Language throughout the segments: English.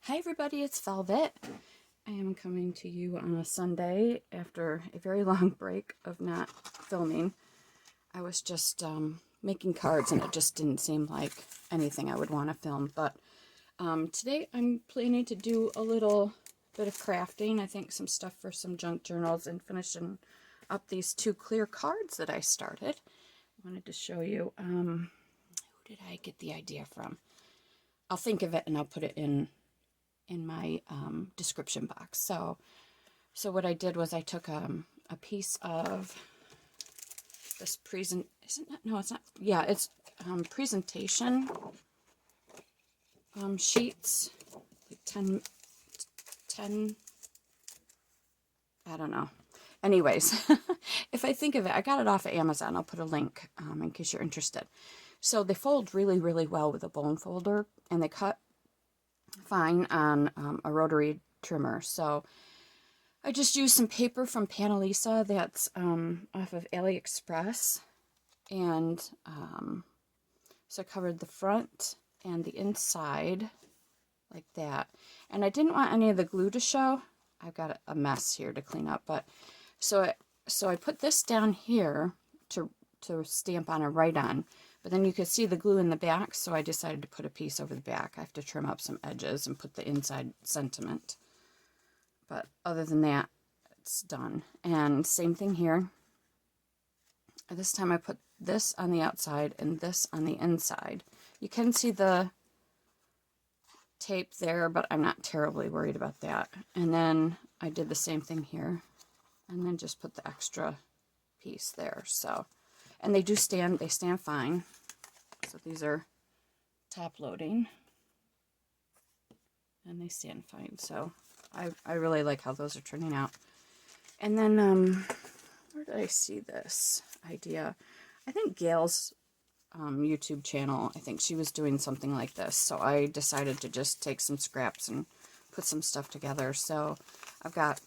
Hi everybody, it's Velvet. I am coming to you on a Sunday after a very long break of not filming. I was just making cards and it just didn't seem like anything I would want to film. But today I'm planning to do a little bit of crafting. I think some stuff for some junk journals and finishing up these two clear cards that I started. I wanted to show you. Who did I get the idea from? I'll think of it and I'll put it in my description box. So what I did was I took a piece of this isn't it? No, it's not. Yeah, it's presentation sheets, like 10, I don't know. Anyways, if I think of it, I got it off of Amazon. I'll put a link in case you're interested. So they fold really, really well with a bone folder, and they cut fine on a rotary trimmer. So I just used some paper from Panalisa that's off of AliExpress, and so I covered the front and the inside like that. And I didn't want any of the glue to show. I've got a mess here to clean up, but so I put this down here to stamp on or write on. But then you could see the glue in the back, so I decided to put a piece over the back. I have to trim up some edges and put the inside sentiment. But other than that, it's done. And same thing here. This time I put this on the outside and this on the inside. You can see the tape there, but I'm not terribly worried about that. And then I did the same thing here. And then just put the extra piece there. So, and they stand fine. So these are top loading. And they stand fine. So I really like how those are turning out. And then, where did I see this idea? I think Gail's YouTube channel, I think she was doing something like this. So I decided to just take some scraps and put some stuff together. So I've got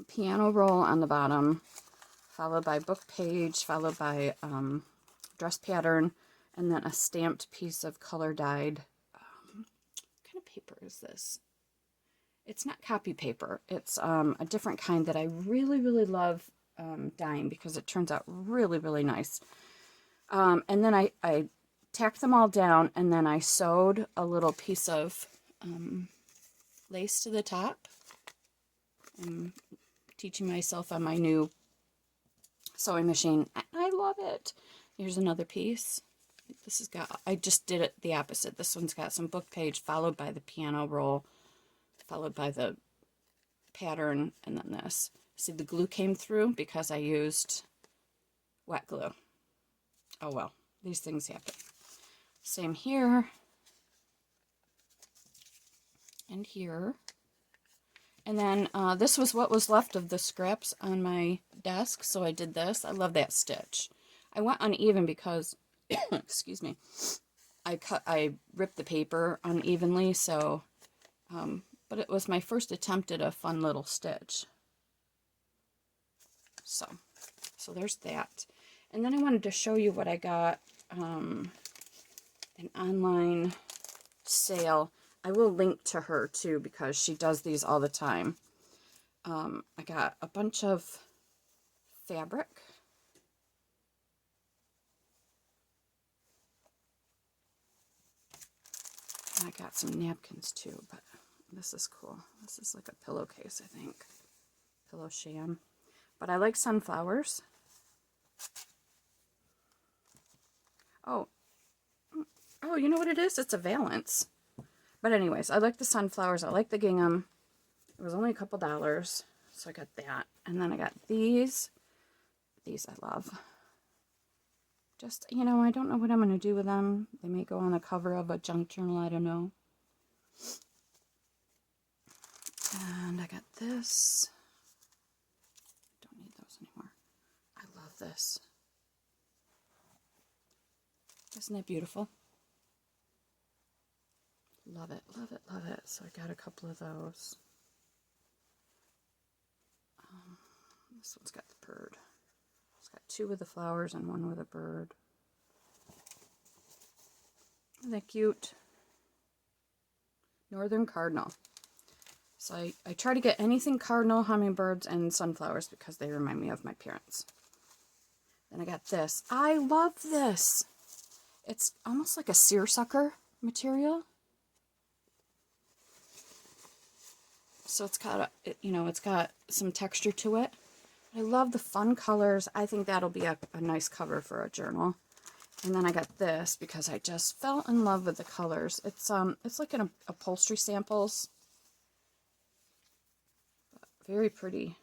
a piano roll on the bottom, followed by book page, followed by dress pattern, and then a stamped piece of color dyed. What kind of paper is this? It's not copy paper. It's a different kind that I really, really love dyeing because it turns out really, really nice. And then I tacked them all down, and then I sewed a little piece of lace to the top. I'm teaching myself on my new sewing machine. I love it. Here's another piece. This has got, I just did it the opposite. This one's got some book page followed by the piano roll, followed by the pattern, and then this. See, the glue came through because I used wet glue. Oh well, these things happen. Same here and here. And then this was what was left of the scraps on my desk, so I did this. I love that stitch. I went uneven because, excuse me, I ripped the paper unevenly, so, but it was my first attempt at a fun little stitch. So there's that. And then I wanted to show you what I got, an online sale. I will link to her too because she does these all the time. I got a bunch of fabric. And I got some napkins too, but this is cool. This is like a pillowcase, I think. Pillow sham. But I like sunflowers. Oh, you know what it is? It's a valance. But anyways, I like the sunflowers. I like the gingham. It was only a couple dollars, so I got that. And then I got these. These I love. Just, you know, I don't know what I'm going to do with them. They may go on the cover of a junk journal. I don't know. And I got this. Don't need those anymore. I love this. Isn't that beautiful? Love it, love it, love it. So I got a couple of those. This one's got the bird. It's got two with the flowers and one with a bird. Isn't that cute? Northern Cardinal. So I try to get anything cardinal, hummingbirds, and sunflowers because they remind me of my parents. Then I got this. I love this. It's almost like a seersucker material. So it's got it's got some texture to it. I love the fun colors. I think that'll be a nice cover for a journal. And then I got this because I just fell in love with the colors. It's like an upholstery samples. Very pretty.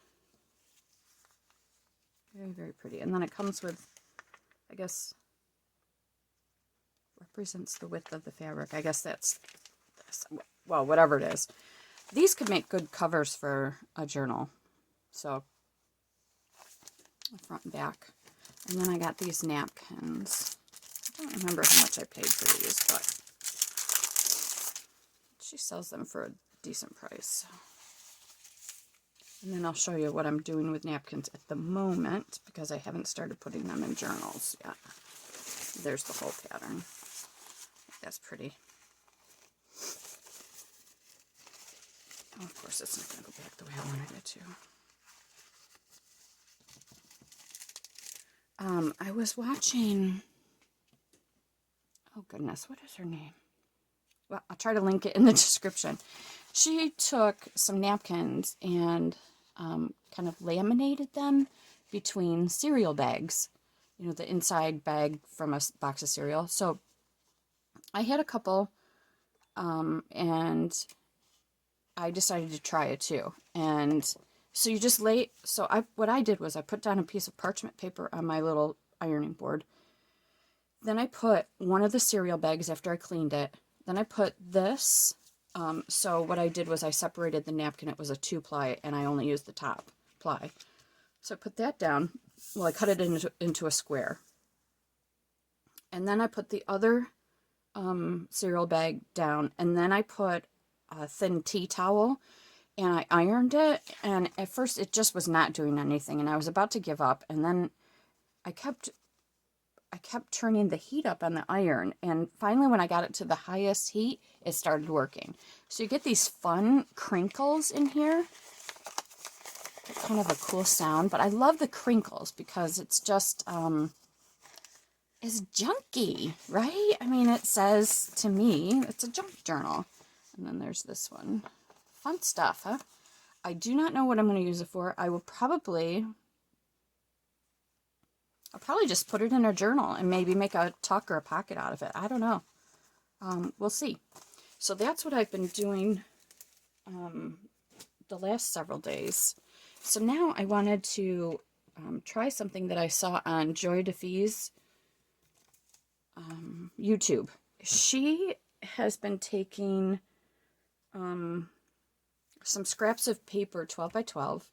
Very, very pretty. And then it comes with, I guess, represents the width of the fabric. I guess that's this. Well, whatever it is. These could make good covers for a journal. So, front and back. And then I got these napkins. I don't remember how much I paid for these, but she sells them for a decent price. And then I'll show you what I'm doing with napkins at the moment, because I haven't started putting them in journals yet. There's the whole pattern. That's pretty. Oh, of course, it's not going to go back the way I wanted it to. I was watching, oh goodness, what is her name? Well, I'll try to link it in the description. She took some napkins and kind of laminated them between cereal bags. You know, the inside bag from a box of cereal. So I had a couple, and I decided to try it too. And so you just what I did was I put down a piece of parchment paper on my little ironing board. Then I put one of the cereal bags after I cleaned it. Then I put this. So what I did was I separated the napkin. It was a 2-ply, and I only used the top ply. So I put that down. Well, I cut it into a square. And then I put the other cereal bag down, and then I put a thin tea towel, and I ironed it. And at first it just was not doing anything, and I was about to give up. And then I kept turning the heat up on the iron, and finally when I got it to the highest heat, it started working. So you get these fun crinkles in here. Kind of a cool sound, but I love the crinkles because it's just it's junky, right? I mean, it says to me it's a junk journal. And then there's this one. Fun stuff, huh? I do not know what I'm going to use it for. I'll probably just put it in a journal and maybe make a tuck or a pocket out of it. I don't know. We'll see. So that's what I've been doing the last several days. So now I wanted to try something that I saw on Joy DeFee's YouTube. She has been taking some scraps of paper, 12 by 12,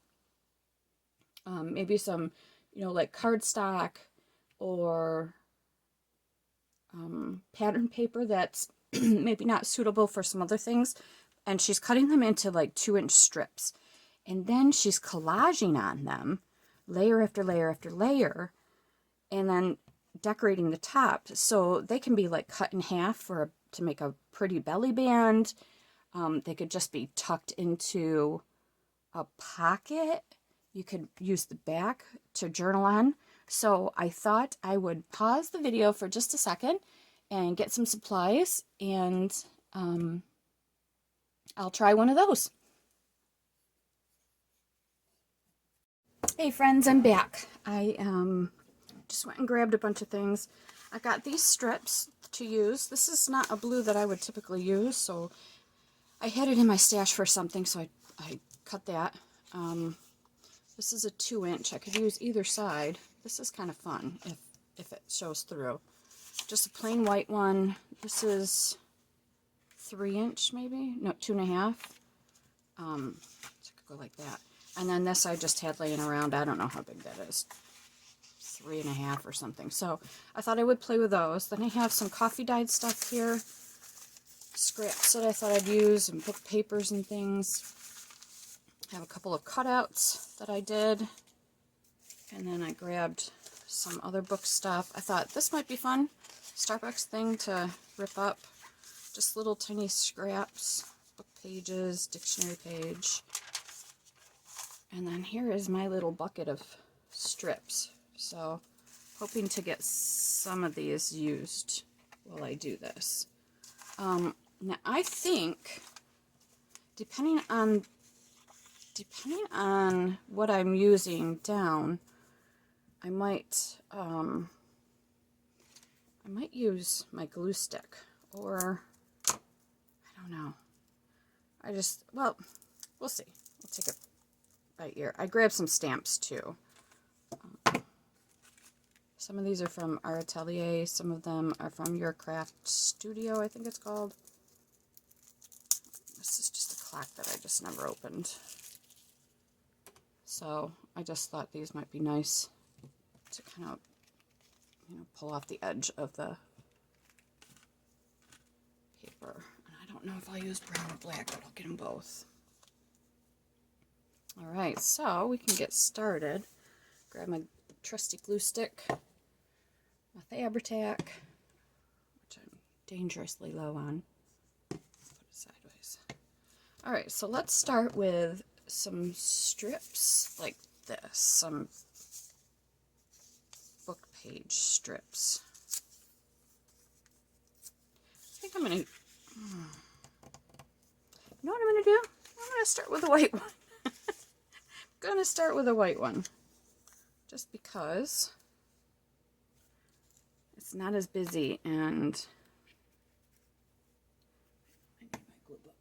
maybe some, like cardstock or pattern paper that's maybe not suitable for some other things, and she's cutting them into like 2-inch strips, and then she's collaging on them layer after layer after layer, and then decorating the top so they can be like cut in half to make a pretty belly band. They could just be tucked into a pocket. You could use the back to journal on. So I thought I would pause the video for just a second and get some supplies, and I'll try one of those. Hey friends, I'm back. I just went and grabbed a bunch of things. I got these strips to use. This is not a blue that I would typically use, so I had it in my stash for something, so I cut that. This is a 2-inch. I could use either side. This is kind of fun if it shows through. Just a plain white one. This is 3-inch maybe? No, 2.5. So it could go like that. And then this I just had laying around. I don't know how big that is. 3.5 or something. So I thought I would play with those. Then I have some coffee dyed stuff here. Scraps that I thought I'd use, and book papers and things. I have a couple of cutouts that I did. And then I grabbed some other book stuff. I thought this might be fun. Starbucks thing to rip up. Just little tiny scraps. pages, dictionary page. And then here is my little bucket of strips. So, hoping to get some of these used while I do this. Now, I think, depending on what I'm using down, I might use my glue stick, or I don't know. Well, we'll see. We'll take it by ear. I grabbed some stamps too. Some of these are from Our Atelier. Some of them are from Your Craft Studio, I think it's called. This is just a clock that I just never opened. So I just thought these might be nice to kind of, pull off the edge of the paper. And I don't know if I'll use brown or black, but I'll get them both. All right, so we can get started. Grab my trusty glue stick, my Fabri-Tac, which I'm dangerously low on. Put it sideways. All right, so let's start with some strips like this, some book page strips. I think I'm gonna, you know what I'm gonna do? I'm gonna start with a white one. I'm gonna start with a white one, just because it's not as busy, and I need my glue book.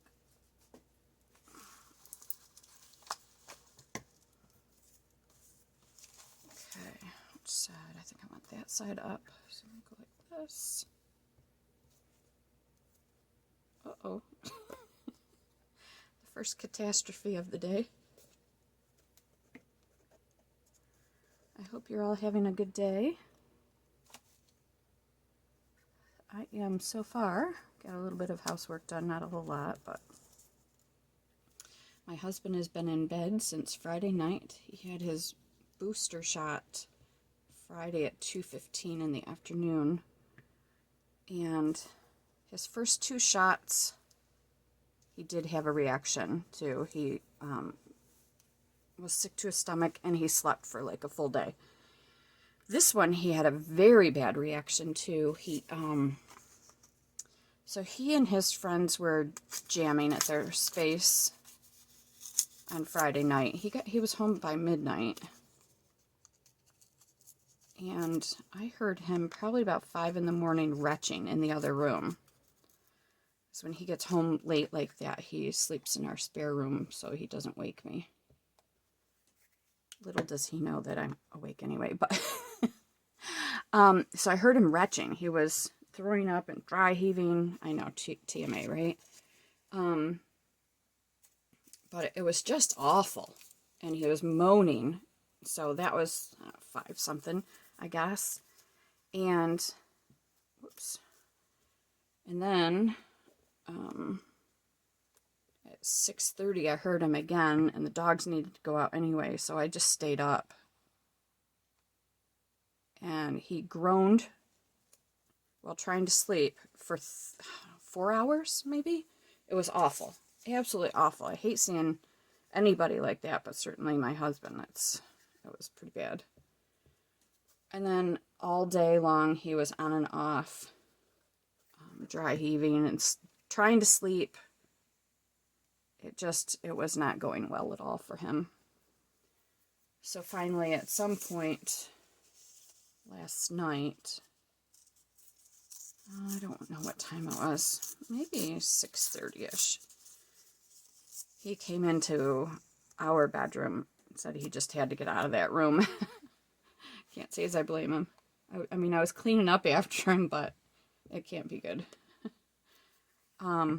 Okay, which side? I think I want that side up. So I'm gonna go like this. Uh-oh. The first catastrophe of the day. I hope you're all having a good day. I am so far. Got a little bit of housework done, not a whole lot, but my husband has been in bed since Friday night. He had his booster shot Friday at 2:15 in the afternoon, and his first 2 shots he did have a reaction to. He was sick to his stomach, and he slept for like a full day. This one he had a very bad reaction to. So he and his friends were jamming at their space on Friday night. He was home by midnight, and I heard him probably about 5 in the morning retching in the other room. So when he gets home late like that, he sleeps in our spare room so he doesn't wake me. Little does he know that I'm awake anyway, but so I heard him retching. He was throwing up and dry heaving. I know, TMA, right? But it was just awful, and he was moaning. So that was 5 something, I guess. And whoops. And then at 6:30 I heard him again, and the dogs needed to go out anyway, so I just stayed up. And he groaned while trying to sleep for 4 hours, maybe? It was awful. Absolutely awful. I hate seeing anybody like that, but certainly my husband. It was pretty bad. And then all day long he was on and off, dry heaving and trying to sleep. It was not going well at all for him. So finally, at some point last night, I don't know what time it was, maybe 6:30ish, he came into our bedroom and said he just had to get out of that room. Can't say as I blame him. I mean, I was cleaning up after him, but it can't be good. Yeah,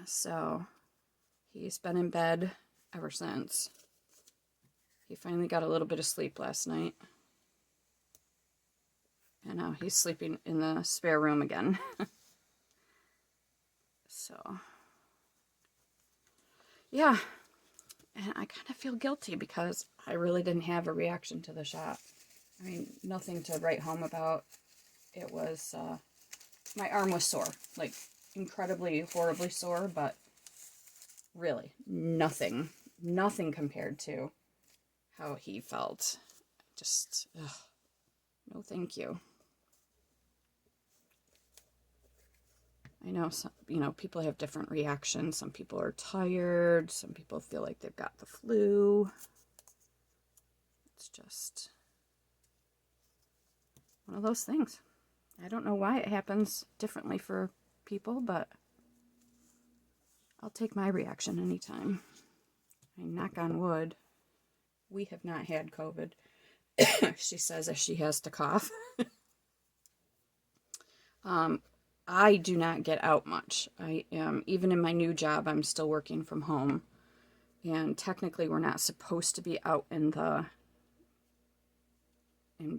so he's been in bed ever since. He finally got a little bit of sleep last night. And now he's sleeping in the spare room again. So, yeah. And I kind of feel guilty because I really didn't have a reaction to the shot. I mean, nothing to write home about. It was, my arm was sore. Like, incredibly, horribly sore, but really nothing compared to how he felt. Just, ugh, no thank you. I know some, people have different reactions. Some people are tired. Some people feel like they've got the flu. It's just one of those things. I don't know why it happens differently for people, but I'll take my reaction anytime. I knock on wood. We have not had COVID. She says as she has to cough. I do not get out much. I am, even in my new job, I'm still working from home. And technically we're not supposed to be out in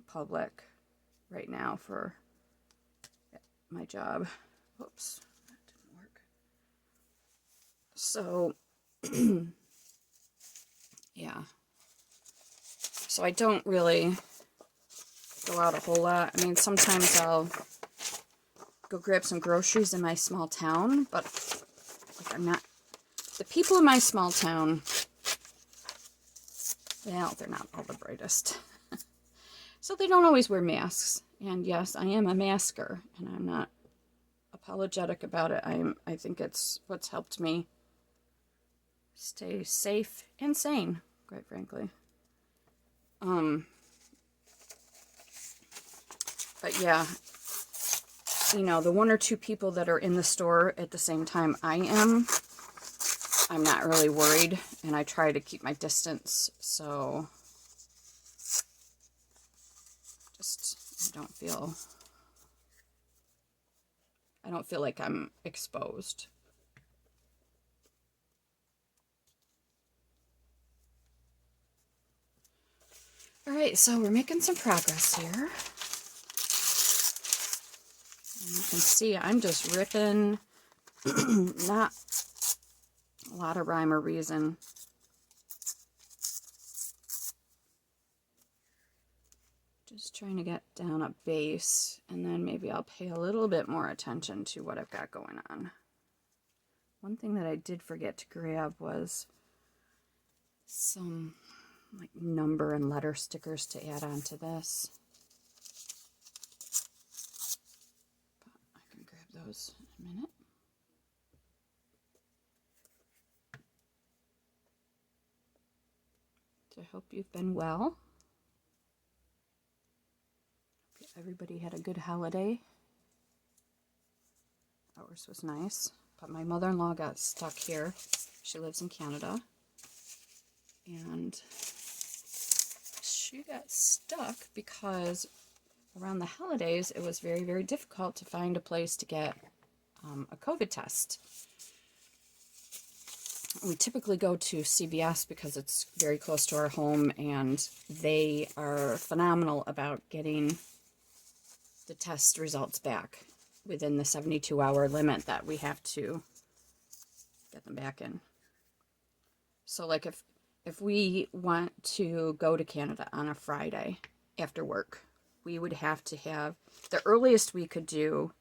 public right now for my job. Whoops, that didn't work. So, yeah. So I don't really go out a whole lot. I mean, sometimes I'll go grab some groceries in my small town, but like I'm not, the people in my small town, well, they're not all the brightest. So they don't always wear masks. And yes, I am a masker, and I'm not apologetic about it. I think it's what's helped me stay safe and sane, quite frankly. But yeah, the one or two people that are in the store at the same time I'm not really worried, and I try to keep my distance, so just I don't feel like I'm exposed. All right, so we're making some progress here. And you can see I'm just ripping, not a lot of rhyme or reason. Just trying to get down a base, and then maybe I'll pay a little bit more attention to what I've got going on. One thing that I did forget to grab was some like number and letter stickers to add on to this. But I can grab those in a minute. So I hope you've been well. Everybody had a good holiday. Ours was nice, but my mother-in-law got stuck here. She lives in Canada, and she got stuck because around the holidays it was very, very difficult to find a place to get a COVID test. We typically go to CVS because it's very close to our home, and they are phenomenal about getting the test results back within the 72-hour limit that we have to get them back in. So like if we want to go to Canada on a Friday after work, we would have to have, the earliest we could do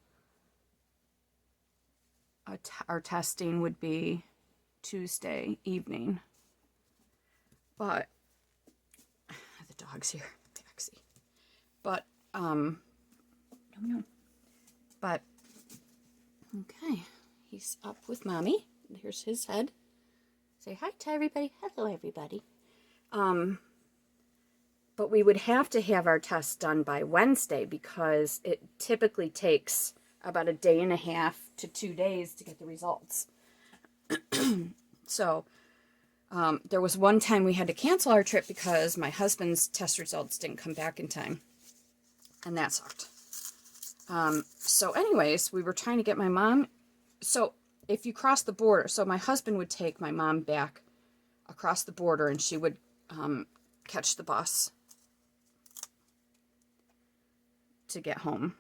our testing would be Tuesday evening. But the dog's here, Paxi. But no. But okay, he's up with mommy. Here's his head. Say hi to everybody. Hello, everybody. But we would have to have our test done by Wednesday because it typically takes about a day and a half to 2 days to get the results. So there was one time we had to cancel our trip because my husband's test results didn't come back in time, and that sucked. So anyways, we were trying to get my mom. So if you cross the border, so my husband would take my mom back across the border, and she would catch the bus to get home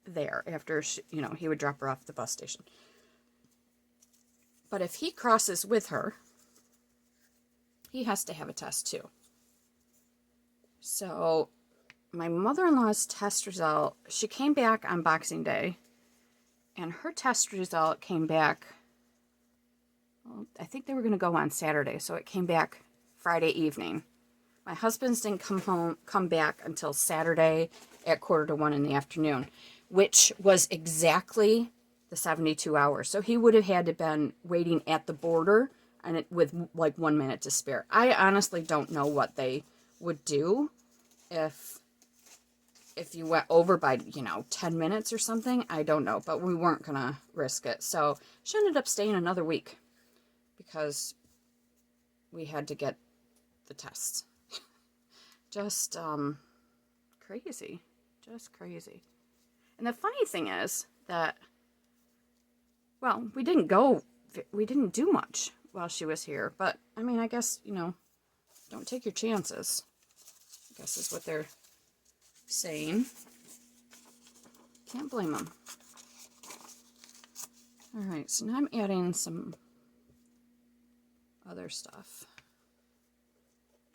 there after she, he would drop her off at the bus station. But if he crosses with her, he has to have a test too. So my mother-in-law's test result, she came back on Boxing Day, and her test result came back, well, I think they were going to go on Saturday, so it came back Friday evening. My husband's didn't come back until Saturday at 12:45 in the afternoon, which was exactly the 72 hours. So he would have had to been waiting at the border and with like 1 minute to spare. I honestly don't know what they would do if you went over by, 10 minutes or something. I don't know, but we weren't going to risk it. So she ended up staying another week because we had to get the tests. Just crazy. Just crazy. And the funny thing is that, well, we didn't do much while she was here. But, I mean, I guess, don't take your chances, I guess is what they're saying. Can't blame them. Alright, so now I'm adding some other stuff.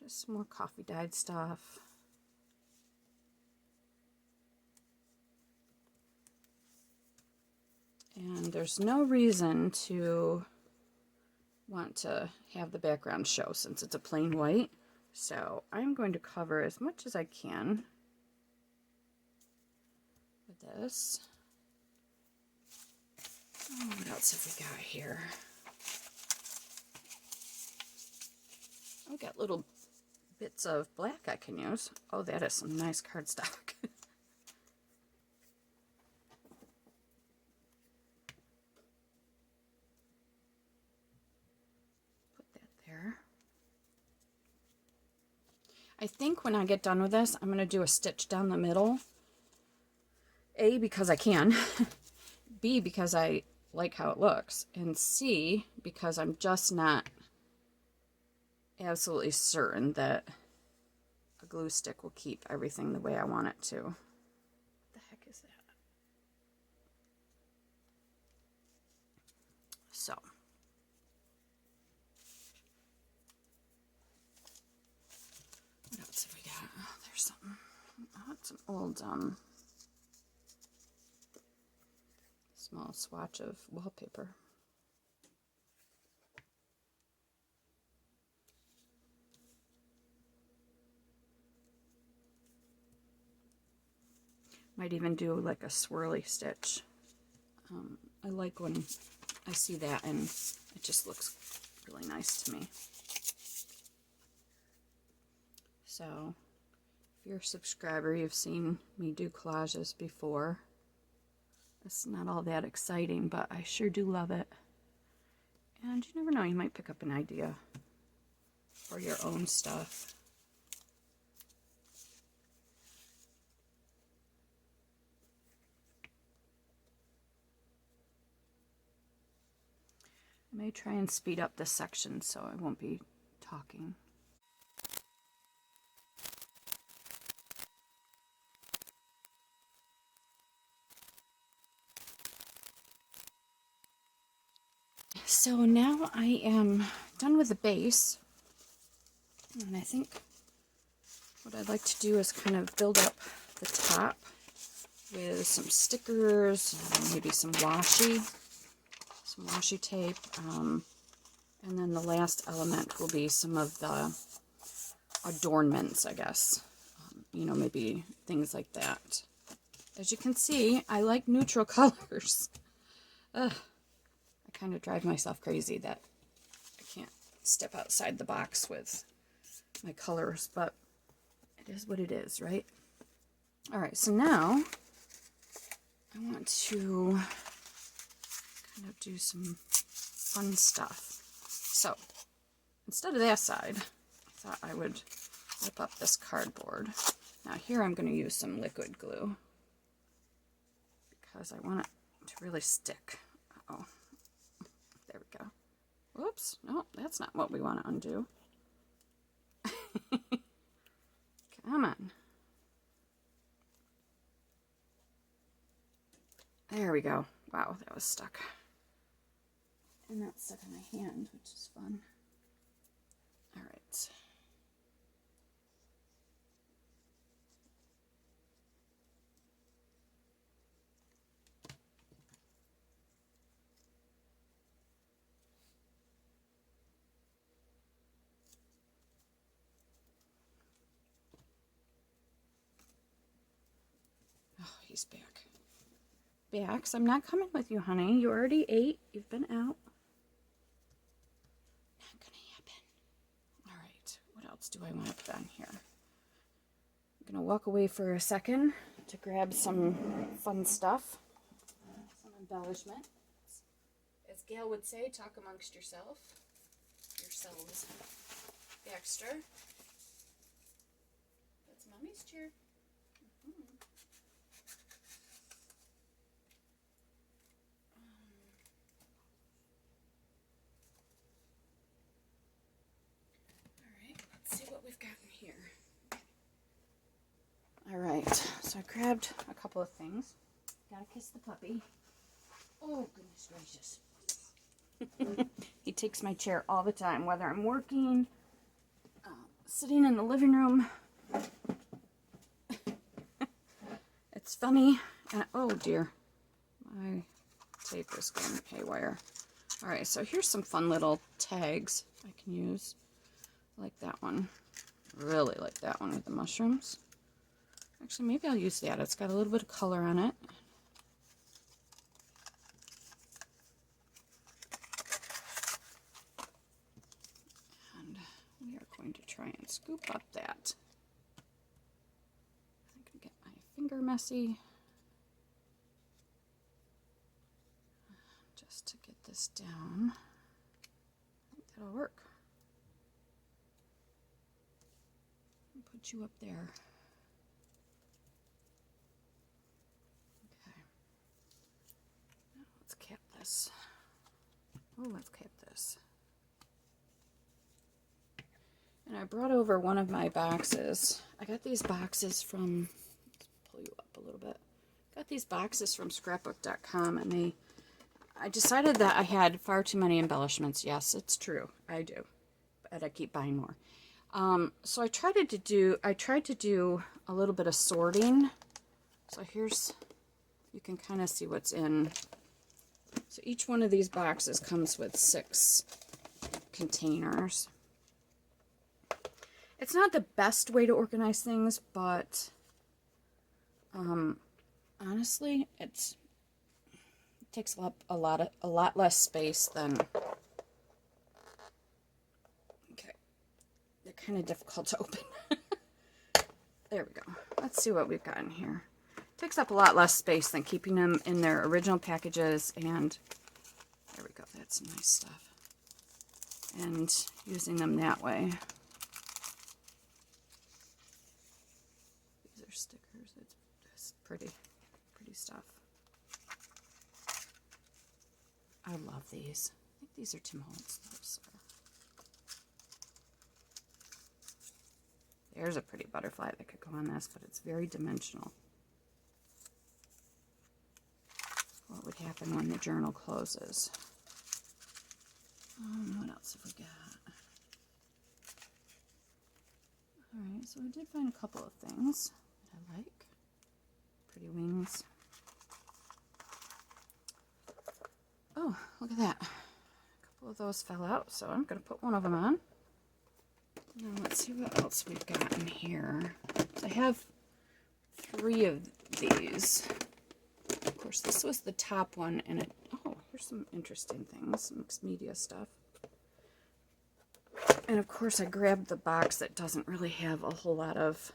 Just some more coffee dyed stuff. And there's no reason to want to have the background show since it's a plain white. So I'm going to cover as much as I can with this. Oh, what else have we got here? I've got little bits of black I can use. Oh, that is some nice cardstock. I think when I get done with this, I'm going to do a stitch down the middle. A, because I can. B, because I like how it looks. And C, because I'm just not absolutely certain that a glue stick will keep everything the way I want it to. What the heck is that? So. What else have we got? Oh, there's something. Oh, it's an old, small swatch of wallpaper. Might even do like a swirly stitch. I like when I see that and it just looks really nice to me. So, if you're a subscriber, you've seen me do collages before. It's not all that exciting, but I sure do love it. And you never know, you might pick up an idea for your own stuff. I may try and speed up this section so I won't be talking. So now I am done with the base, and I think what I'd like to do is kind of build up the top with some stickers, maybe some washi tape, and then the last element will be some of the adornments, I guess, maybe things like that. As you can see, I like neutral colors. Ugh. I kind of drive myself crazy that I can't step outside the box with my colors, but it is what it is, right? Alright, so now I want to kind of do some fun stuff. So, instead of that side, I thought I would rip up this cardboard. Now here I'm going to use some liquid glue because I want it to really stick. Uh-oh. There we go. Whoops. No, that's not what we want to undo. Come on. There we go. Wow, that was stuck. And that's stuck on my hand, which is fun. Alright. Oh, he's back. Bax, I'm not coming with you, honey. You already ate. You've been out. Not gonna happen. All right, what else do I want to put on here? I'm gonna walk away for a second to grab some fun stuff, some embellishment. As Gail would say, talk amongst yourselves. Baxter. That's Mommy's chair. Alright, let's see what we've got in here. Alright, so I grabbed a couple of things. Gotta kiss the puppy. Oh, goodness gracious. He takes my chair all the time, whether I'm working, sitting in the living room. It's funny. And, oh dear, my tape is going haywire. Alright, so here's some fun little tags I can use. I like that one. Really like that one with the mushrooms. Actually, maybe I'll use that. It's got a little bit of color on it. We are going to try and scoop up that. I'm going to get my finger messy. Just to get this down. I think that'll work. I'll put you up there. Okay. Now let's cap this. Oh, let's cap this. And I brought over one of my boxes. I got these boxes from, let's pull you up a little bit. Got these boxes from scrapbook.com, and I decided that I had far too many embellishments. Yes, it's true. I do. But I keep buying more. So I tried to do a little bit of sorting. So here's, you can kind of see what's in. So each one of these boxes comes with 6 containers. It's not the best way to organize things, but honestly, it takes up a lot less space than. Okay, they're kind of difficult to open. There we go. Let's see what we've got in here. It takes up a lot less space than keeping them in their original packages, and there we go. That's some nice stuff. And using them that way. Stickers. It's pretty stuff. I love these. I think these are Tim Holtz. There's a pretty butterfly that could go on this, but it's very dimensional. What would happen when the journal closes? What else have we got? Alright, so I did find a couple of things I like. Pretty wings. Oh, look at that. A couple of those fell out, so I'm going to put one of them on. Now let's see what else we've got in here. So I have 3 of these. Of course, this was the top one, and oh, here's some interesting things, mixed media stuff. And of course, I grabbed the box that doesn't really have a whole lot of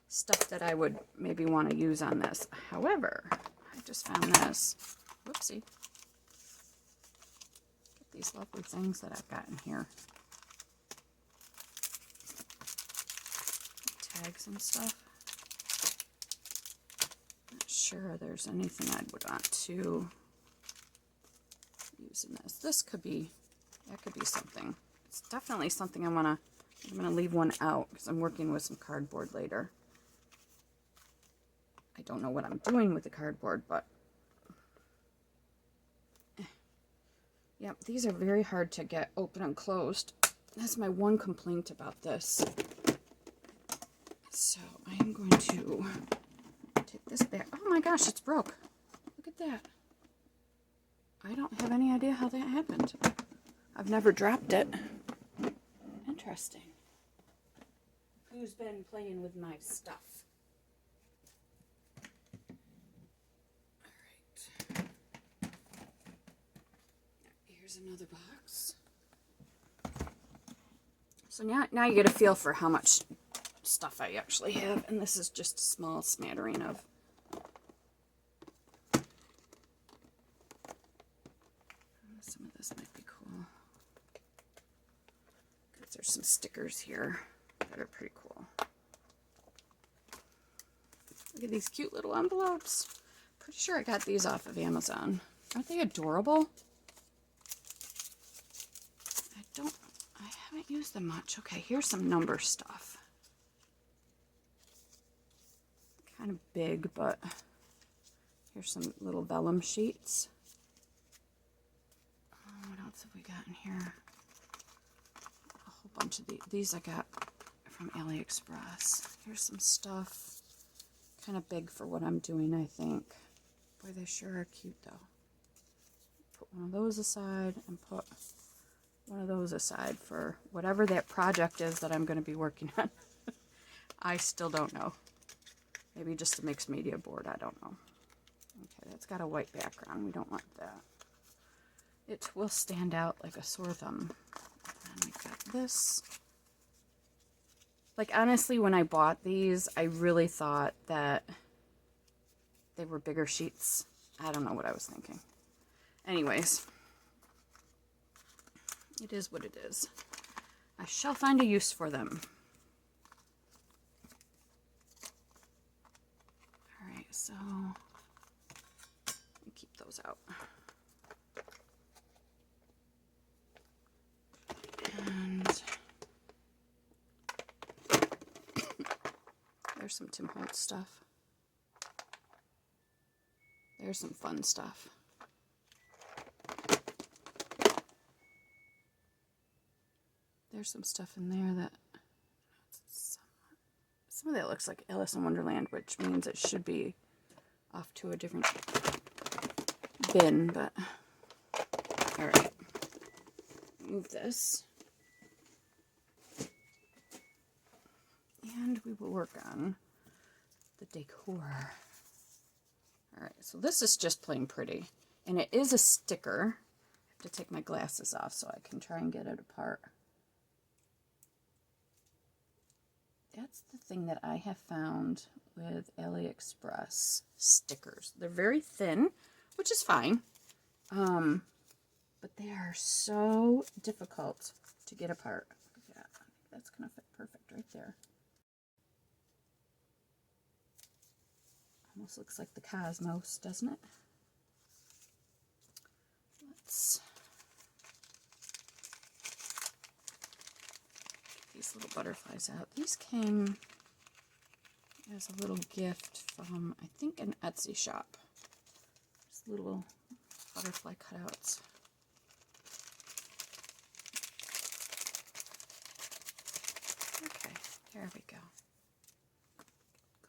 stuff that I would maybe want to use on this. However, I just found this. Whoopsie. Get these lovely things that I've got in here. Tags and stuff. Not sure there's anything I would want to use in this. This could be, that could be something. It's definitely something I'm gonna leave one out because I'm working with some cardboard later. I don't know what I'm doing with the cardboard, but yep, these are very hard to get open and closed. That's my one complaint about this. So I am going to take this back. Oh my gosh, it's broke. Look at that. I don't have any idea how that happened. I've never dropped it. Interesting. who's been playing with my stuff. All right. Here's another box. So now you get a feel for how much stuff I actually have, and this is just a small smattering of. Some of this might be cool, because there's some stickers here that are pretty cool. Look at these cute little envelopes. Pretty sure I got these off of Amazon. Aren't they adorable? I haven't used them much. Okay, here's some number stuff. Kind of big, but here's some little vellum sheets. What else have we got in here? A whole bunch of these I got from AliExpress. Here's some stuff. Kind of big for what I'm doing, I think. Boy, they sure are cute, though. Put one of those aside and put one of those aside for whatever that project is that I'm going to be working on. I still don't know. Maybe just a mixed media board, I don't know. Okay, that's got a white background. We don't want that. It will stand out like a sore thumb. And we've got this. Like, honestly, when I bought these, I really thought that they were bigger sheets. I don't know what I was thinking. Anyways, it is what it is. I shall find a use for them. Alright, so let me keep those out. And there's some Tim Holtz stuff. There's some fun stuff. There's some stuff in there that some of that looks like Alice in Wonderland, which means it should be off to a different bin, but alright. Move this. And we will work on the decor. Alright, so this is just plain pretty. And it is a sticker. I have to take my glasses off so I can try and get it apart. That's the thing that I have found with AliExpress stickers. They're very thin, which is fine. But they are so difficult to get apart. Look at that. I think that's going to fit perfect right there. Almost looks like the cosmos, doesn't it? Let's get these little butterflies out. These came as a little gift from, I think, an Etsy shop. Just little butterfly cutouts. Okay, there we go.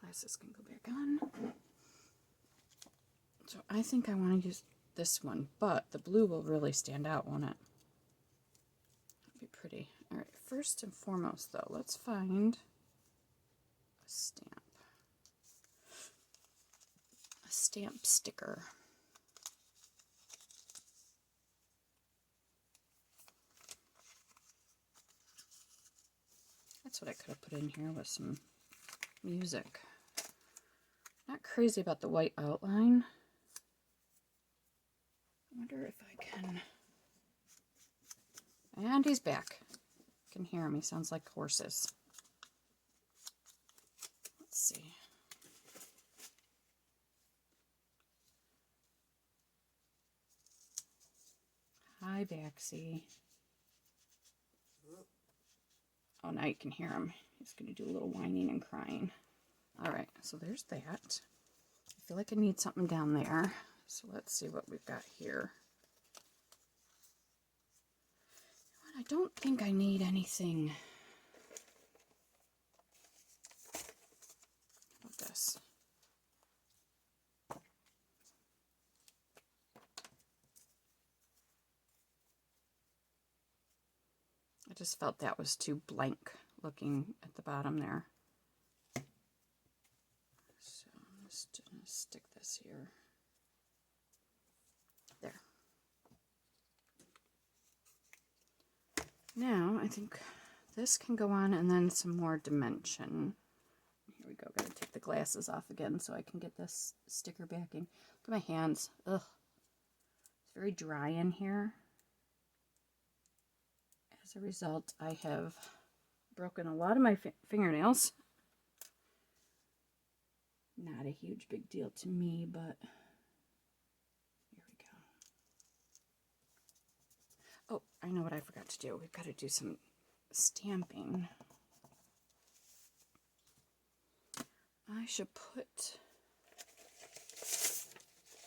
Glasses can go back on. So I think I want to use this one, but the blue will really stand out, won't it? That'd be pretty. All right, first and foremost, though, let's find a stamp. A stamp sticker. That's what I could have put in here with some music. Not crazy about the white outline. I wonder if I can. And he's back. I can hear him. He sounds like horses. Let's see. Hi, Baxie. Oh, now you can hear him. He's going to do a little whining and crying. All right, so there's that. I feel like I need something down there. So let's see what we've got here. I don't think I need anything. How about this? I just felt that was too blank looking at the bottom there. So I'm just going to stick this here. There. Now I think this can go on, and then some more dimension. Here we go. Gotta take the glasses off again so I can get this sticker backing. Look at my hands. Ugh. It's very dry in here. As a result, I have broken a lot of my fingernails. Not a huge big deal to me, but here we go. Oh, I know what I forgot to do. We've got to do some stamping. I should put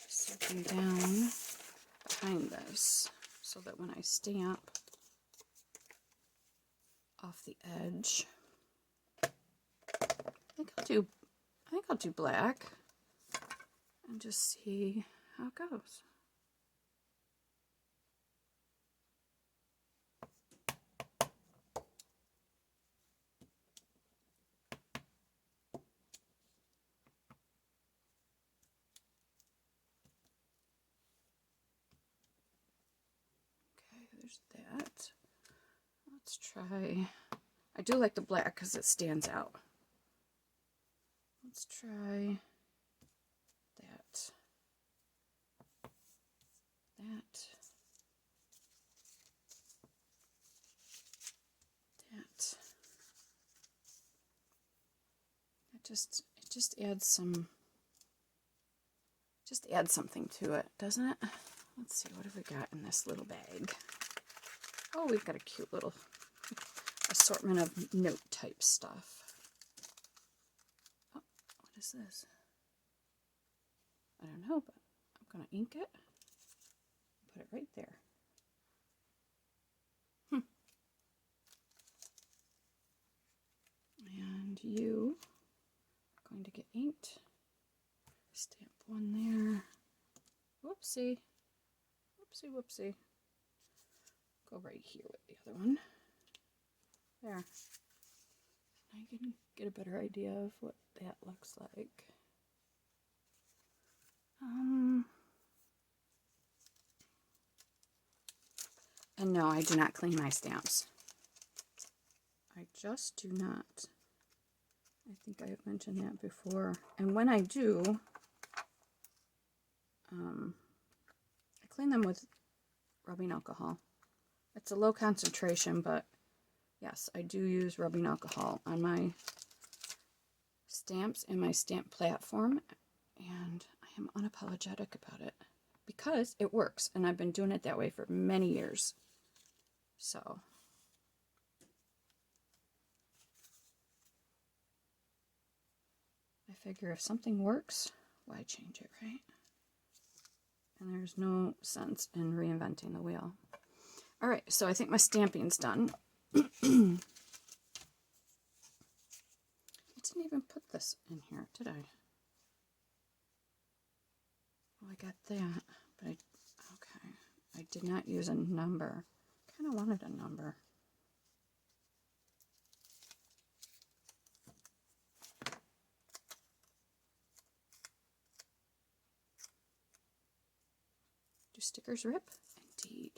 something down behind this so that when I stamp off the edge, I think I'll do black and just see how it goes. There's that. Let's try. I do like the black because it stands out. Let's try that. That. It just adds something to it, doesn't it? Let's see, what have we got in this little bag? Oh, we've got a cute little assortment of note type stuff. Oh, what is this? I don't know, but I'm going to ink it. Put it right there. And you are going to get inked. Stamp one there. Whoopsie. Whoopsie, whoopsie. Go right here with the other one. There. I can get a better idea of what that looks like. And no, I do not clean my stamps. I just do not. I think I have mentioned that before. And when I do, I clean them with rubbing alcohol. It's a low concentration, but yes, I do use rubbing alcohol on my stamps and my stamp platform, and I am unapologetic about it because it works, and I've been doing it that way for many years. So I figure if something works, why change it, right? And there's no sense in reinventing the wheel. All right, so I think my stamping's done. I didn't even put this in here, did I? Oh, I got that, but okay. I did not use a number. Kind of wanted a number. Do stickers rip? Indeed.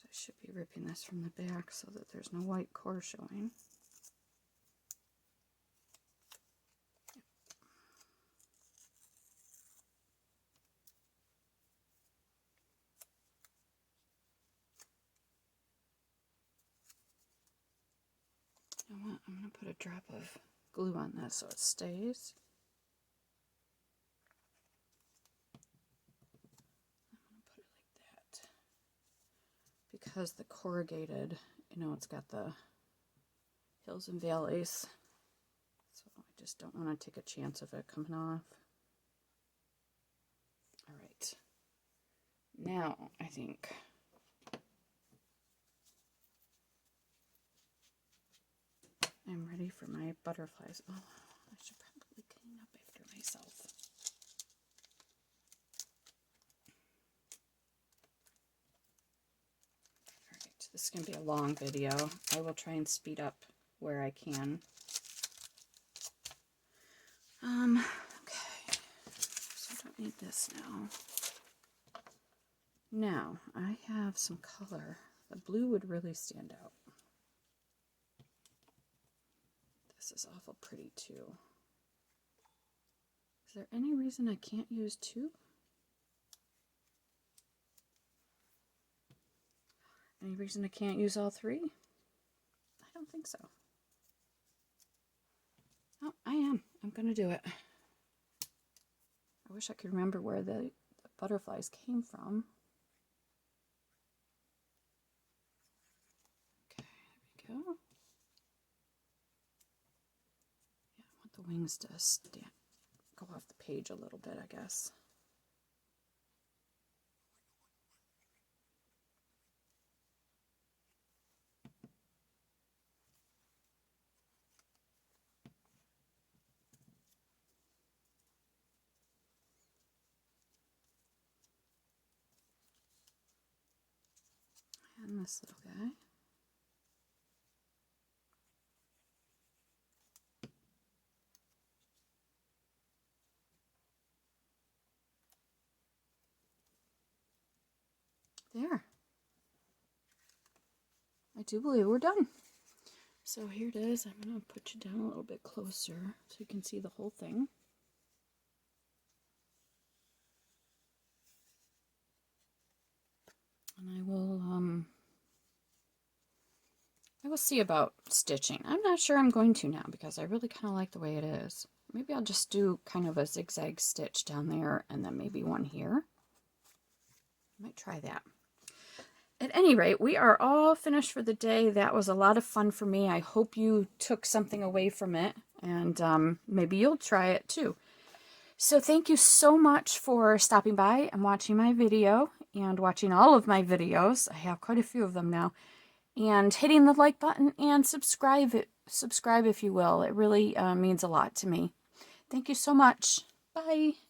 I should be ripping this from the back so that there's no white core showing. You know what? I'm going to put a drop of glue on this so it stays. I'm going to put it like that. Because the corrugated, you know, it's got the hills and valleys. So I just don't want to take a chance of it coming off. All right. Now, I think I'm ready for my butterflies. Oh, I should probably This is going to be a long video. I will try and speed up where I can. Okay, so I don't need this now. Now, I have some color. The blue would really stand out. This is awful pretty too. Is there any reason I can't use two? Any reason I can't use all three? I don't think so. Oh, I am. I'm going to do it. I wish I could remember where the butterflies came from. Okay, there we go. Yeah, I want the wings to go off the page a little bit, I guess. And this little guy. There. I do believe we're done. So here it is. I'm going to put you down a little bit closer so you can see the whole thing. And I will see about stitching. I'm not sure I'm going to now because I really kind of like the way it is. Maybe I'll just do kind of a zigzag stitch down there and then maybe one here. I might try that. At any rate, we are all finished for the day. That was a lot of fun for me. I hope you took something away from it, and maybe you'll try it too. So thank you so much for stopping by and watching my video and watching all of my videos. I have quite a few of them now. And hitting the like button and subscribe if you will. It really means a lot to me. Thank you so much. Bye.